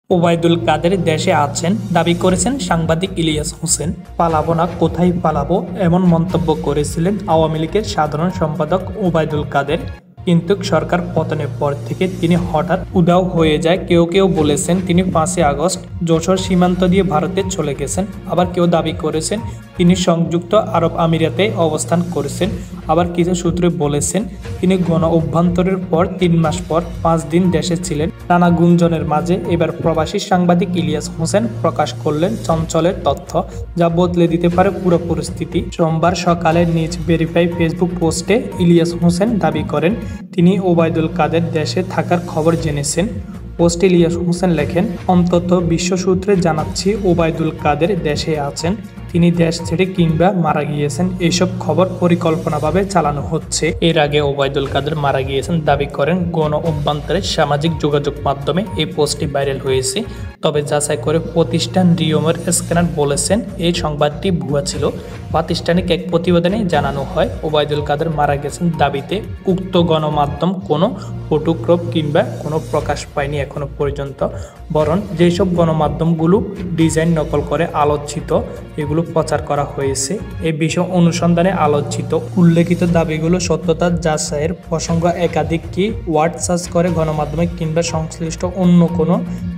ওবায়দুল কাদের দেশে আছেন দাবি করেছেন সাংবাদিক ইলিয়াস হোসেন। পালাবো না, কোথায় পালাবো, এমন মন্তব্য করেছিলেন আওয়ামী লীগের সাধারণ সম্পাদক ওবায়দুল কাদের। কিন্তু সরকার পতনের পর থেকে তিনি হঠাৎ উধাও হয়ে যায়। কেউ কেউ বলেছেন তিনি 5ই আগস্ট যশোর সীমান্ত দিয়ে ভারতে চলে গেছেন। আবার কেউ দাবি করেছেন তিনি সংযুক্ত আরব আমিরাতে অবস্থান করেছেন। আবার কিছু সূত্রে বলেছেন তিনি গণ অভ্যন্তরের পর 3 মাস পর 5 দিন দেশে ছিলেন। নানা গুঞ্জনের মাঝে এবার প্রবাসী সাংবাদিক ইলিয়াস হোসেন প্রকাশ করলেন চঞ্চলের তথ্য, যা বদলে দিতে পারে পুরো পরিস্থিতি। সোমবার সকালে নিজ ভেরিফাই ফেসবুক পোস্টে ইলিয়াস হোসেন দাবি করেন তিনি ওবায়দুল কাদের দেশে থাকার খবর জেনেছেন। পোস্টে ইলিয়াস হোসেন লেখেন, অন্তত বিশ্ব সূত্রে জানাচ্ছি ওবায়দুল কাদের দেশে আছেন। তিনি দেশ ছেড়ে কিংবা মারা গিয়েছেন এসব খবর পরিকল্পনাভাবে চালানো হচ্ছে। এর আগে ওবায়দুল কাদের মারা গিয়েছেন দাবি করেন গণ অভ্যন্তরে সামাজিক যোগাযোগ মাধ্যমে এই পোস্টটি ভাইরাল হয়েছে। তবে যাচাই করে প্রতিষ্ঠান রিওমের স্ক্যানার বলেছেন এই সংবাদটি ভুয়া ছিল। প্রাতিষ্ঠানিক এক প্রতিবেদনে জানানো হয় ওবায়দুল কাদের মারা গেছেন দাবিতে উক্ত গণমাধ্যম কোনো ফটোক্রপ কিংবা কোনো প্রকাশ পায়নি এখনো পর্যন্ত। বরং যেসব গণমাধ্যমগুলো ডিজাইন নকল করে আলোচিত এগুলো প্রচার করা হয়েছে। এই বিষয় অনুসন্ধানে আলোচিত উল্লেখিত দাবিগুলো সত্যতা যাচাইয়ের প্রসঙ্গ একাধিক ওয়ার্ড সার্চ করে গণমাধ্যমে কিংবা সংশ্লিষ্ট অন্য কোনো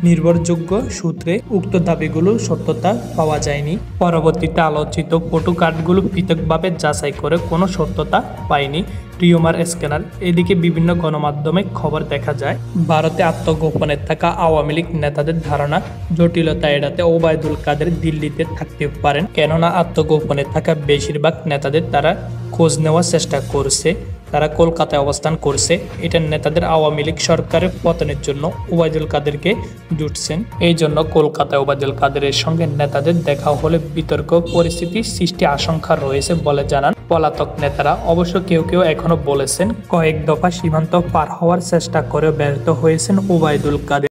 নির্ভরযোগ্য সূত্রে উক্ত দাবিগুলো সত্যতা পাওয়া যায়নি। পরবর্তীতে আলোচিত ফটো কার্ডগুলো পৃথকভাবে যাচাই করে কোনো সত্যতা পায়নি রিওমার স্ক্যানার। এদিকে বিভিন্ন গণমাধ্যমে খবর দেখা যায় ভারতে আত্মগোপনে থাকা আওয়ামী লীগ নেতাদের ধারণা জটিলতা এড়াতে ওবায়দুল কাদের দিল্লিতে থাকতে পারেন, কেননা আত্মগোপনে থাকা বেশিরভাগ নেতাদের তারা খোঁজ নেওয়ার চেষ্টা করছে। তারা কলকাতায় অবস্থান করছে। এটা নেতাদের আওয়ামী লীগ সরকারের পতনের জন্য ওবায়দুল কাদেরকে জুটছেন। এই জন্য কলকাতায় ওবায়দুল কাদেরের সঙ্গে নেতাদের দেখা হলে বিতর্ক পরিস্থিতির সৃষ্টি আশঙ্কা রয়েছে বলে জানান পলাতক নেতারা। অবশ্য কেউ কেউ এখনো বলেছেন কয়েক দফা সীমান্ত পার হওয়ার চেষ্টা করে ব্যর্থ হয়েছেন ওবায়দুল কাদের।